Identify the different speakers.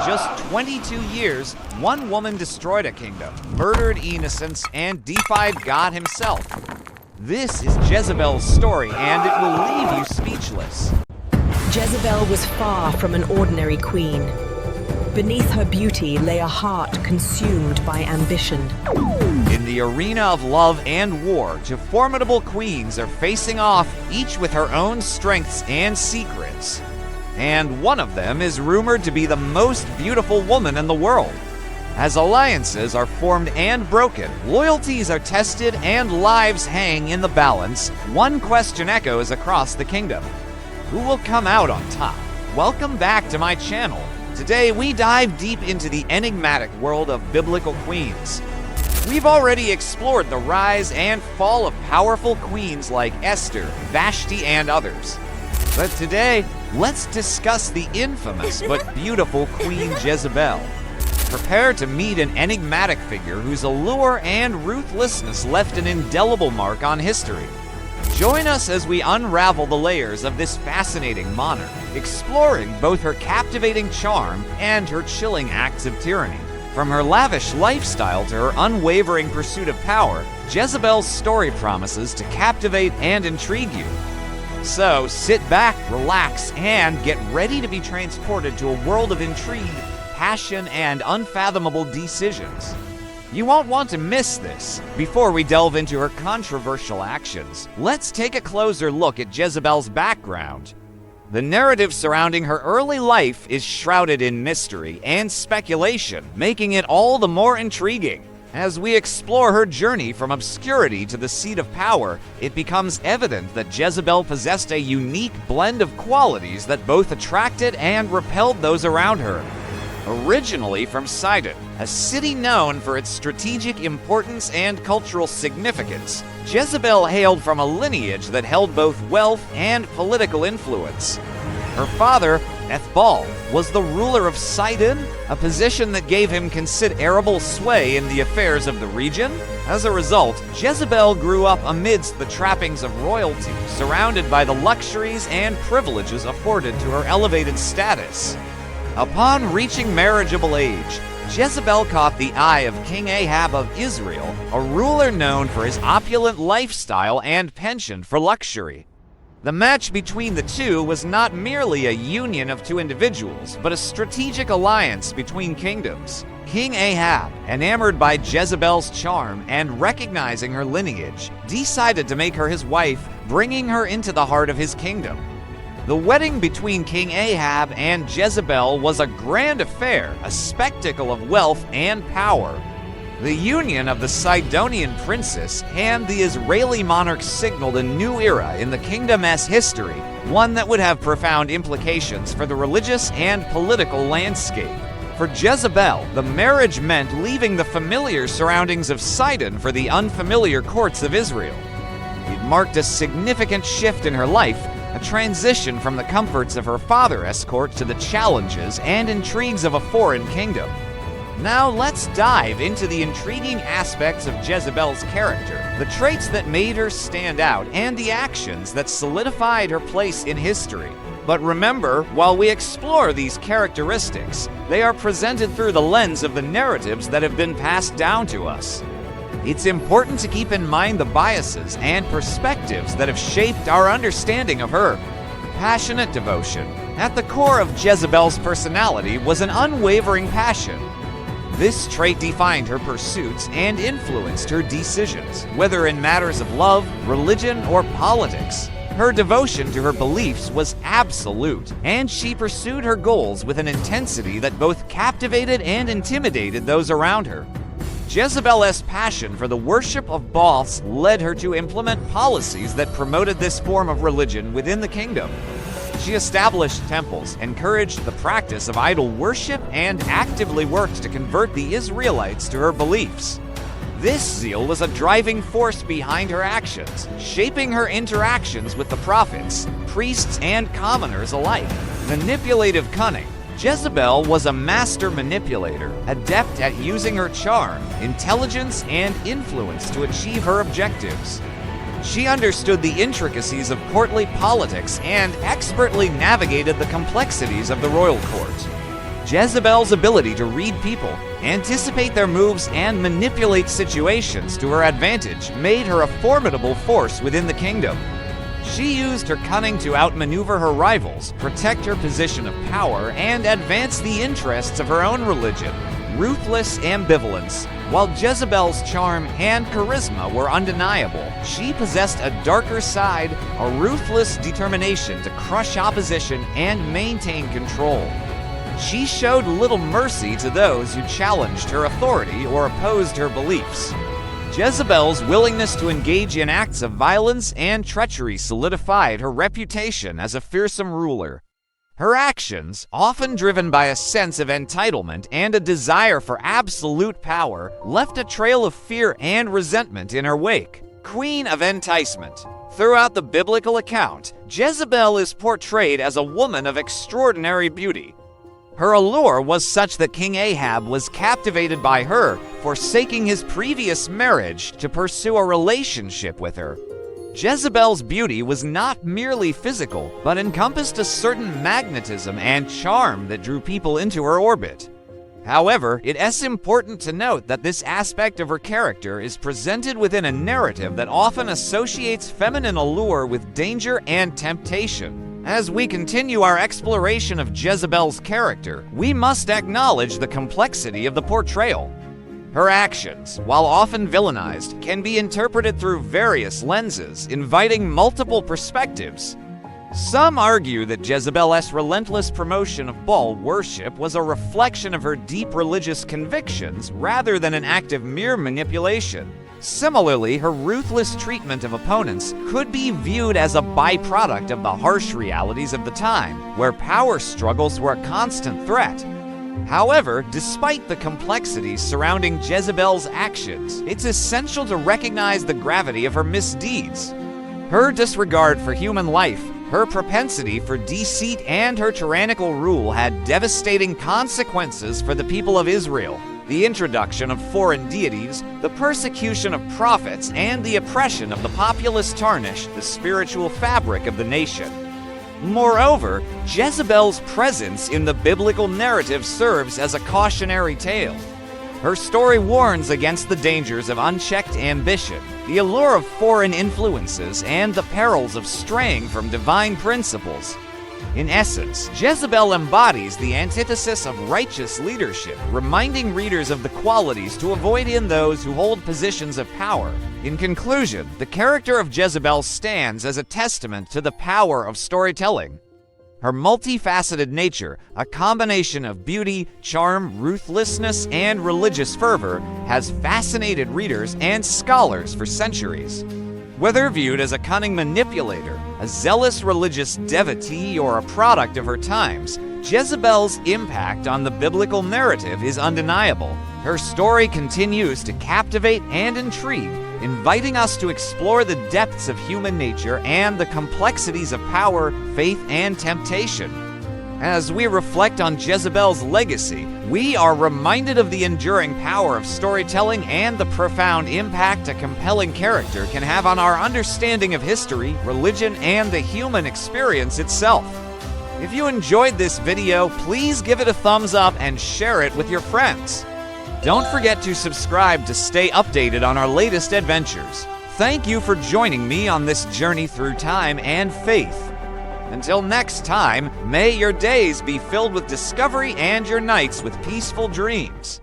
Speaker 1: just 22 years, one woman destroyed a kingdom, murdered innocents, and defied God himself. This is Jezebel's story, and it will leave you speechless.
Speaker 2: Jezebel was far from an ordinary queen. Beneath her beauty lay a heart consumed by ambition.
Speaker 1: In the arena of love and war, two formidable queens are facing off, each with her own strengths and secrets. And one of them is rumored to be the most beautiful woman in the world. As alliances are formed and broken, loyalties are tested, and lives hang in the balance, one question echoes across the kingdom. Who will come out on top? Welcome back to my channel. Today we dive deep into the enigmatic world of biblical queens. We've already explored the rise and fall of powerful queens like Esther, Vashti, and others. But today, let's discuss the infamous but beautiful Queen Jezebel. Prepare to meet an enigmatic figure whose allure and ruthlessness left an indelible mark on history. Join us as we unravel the layers of this fascinating monarch, exploring both her captivating charm and her chilling acts of tyranny. From her lavish lifestyle to her unwavering pursuit of power, Jezebel's story promises to captivate and intrigue you. So sit back, relax, and get ready to be transported to a world of intrigue, passion, and unfathomable decisions. You won't want to miss this. Before we delve into her controversial actions, let's take a closer look at Jezebel's background. The narrative surrounding her early life is shrouded in mystery and speculation, making it all the more intriguing. As we explore her journey from obscurity to the seat of power, it becomes evident that Jezebel possessed a unique blend of qualities that both attracted and repelled those around her. Originally from Sidon, a city known for its strategic importance and cultural significance, Jezebel hailed from a lineage that held both wealth and political influence. Her father, Ethbal, was the ruler of Sidon, a position that gave him considerable sway in the affairs of the region. As a result, Jezebel grew up amidst the trappings of royalty, surrounded by the luxuries and privileges afforded to her elevated status. Upon reaching marriageable age, Jezebel caught the eye of King Ahab of Israel, a ruler known for his opulent lifestyle and penchant for luxury. The match between the two was not merely a union of two individuals, but a strategic alliance between kingdoms. King Ahab, enamored by Jezebel's charm and recognizing her lineage, decided to make her his wife, bringing her into the heart of his kingdom. The wedding between King Ahab and Jezebel was a grand affair, a spectacle of wealth and power. The union of the Sidonian princess and the Israeli monarch signaled a new era in the kingdom's history, one that would have profound implications for the religious and political landscape. For Jezebel, the marriage meant leaving the familiar surroundings of Sidon for the unfamiliar courts of Israel. It marked a significant shift in her life, a transition from the comforts of her father's court to the challenges and intrigues of a foreign kingdom. Now let's dive into the intriguing aspects of Jezebel's character, the traits that made her stand out, and the actions that solidified her place in history. But remember, while we explore these characteristics, they are presented through the lens of the narratives that have been passed down to us. It's important to keep in mind the biases and perspectives that have shaped our understanding of her. Passionate devotion. At the core of Jezebel's personality was an unwavering passion. This trait defined her pursuits and influenced her decisions, whether in matters of love, religion, or politics. Her devotion to her beliefs was absolute, and she pursued her goals with an intensity that both captivated and intimidated those around her. Jezebel's passion for the worship of Baal led her to implement policies that promoted this form of religion within the kingdom. She established temples, encouraged the practice of idol worship, and actively worked to convert the Israelites to her beliefs. This zeal was a driving force behind her actions, shaping her interactions with the prophets, priests, and commoners alike. Manipulative cunning. Jezebel was a master manipulator, adept at using her charm, intelligence, and influence to achieve her objectives. She understood the intricacies of courtly politics and expertly navigated the complexities of the royal court. Jezebel's ability to read people, anticipate their moves, and manipulate situations to her advantage made her a formidable force within the kingdom. She used her cunning to outmaneuver her rivals, protect her position of power, and advance the interests of her own religion. Ruthless ambivalence. While Jezebel's charm and charisma were undeniable, she possessed a darker side, a ruthless determination to crush opposition and maintain control. She showed little mercy to those who challenged her authority or opposed her beliefs. Jezebel's willingness to engage in acts of violence and treachery solidified her reputation as a fearsome ruler. Her actions, often driven by a sense of entitlement and a desire for absolute power, left a trail of fear and resentment in her wake. Queen of Enticement. Throughout the biblical account, Jezebel is portrayed as a woman of extraordinary beauty. Her allure was such that King Ahab was captivated by her, forsaking his previous marriage to pursue a relationship with her. Jezebel's beauty was not merely physical, but encompassed a certain magnetism and charm that drew people into her orbit. However, it is important to note that this aspect of her character is presented within a narrative that often associates feminine allure with danger and temptation. As we continue our exploration of Jezebel's character, we must acknowledge the complexity of the portrayal. Her actions, while often villainized, can be interpreted through various lenses, inviting multiple perspectives. Some argue that Jezebel's relentless promotion of Baal worship was a reflection of her deep religious convictions rather than an act of mere manipulation. Similarly, her ruthless treatment of opponents could be viewed as a byproduct of the harsh realities of the time, where power struggles were a constant threat. However, despite the complexities surrounding Jezebel's actions, it's essential to recognize the gravity of her misdeeds. Her disregard for human life, her propensity for deceit, and her tyrannical rule had devastating consequences for the people of Israel. The introduction of foreign deities, the persecution of prophets, and the oppression of the populace tarnished the spiritual fabric of the nation. Moreover, Jezebel's presence in the biblical narrative serves as a cautionary tale. Her story warns against the dangers of unchecked ambition, the allure of foreign influences, and the perils of straying from divine principles. In essence, Jezebel embodies the antithesis of righteous leadership, reminding readers of the qualities to avoid in those who hold positions of power. In conclusion, the character of Jezebel stands as a testament to the power of storytelling. Her multifaceted nature, a combination of beauty, charm, ruthlessness, and religious fervor, has fascinated readers and scholars for centuries. Whether viewed as a cunning manipulator, a zealous religious devotee, or a product of her times, Jezebel's impact on the biblical narrative is undeniable. Her story continues to captivate and intrigue, inviting us to explore the depths of human nature and the complexities of power, faith, and temptation. As we reflect on Jezebel's legacy, we are reminded of the enduring power of storytelling and the profound impact a compelling character can have on our understanding of history, religion, and the human experience itself. If you enjoyed this video, please give it a thumbs up and share it with your friends. Don't forget to subscribe to stay updated on our latest adventures. Thank you for joining me on this journey through time and faith. Until next time, may your days be filled with discovery and your nights with peaceful dreams.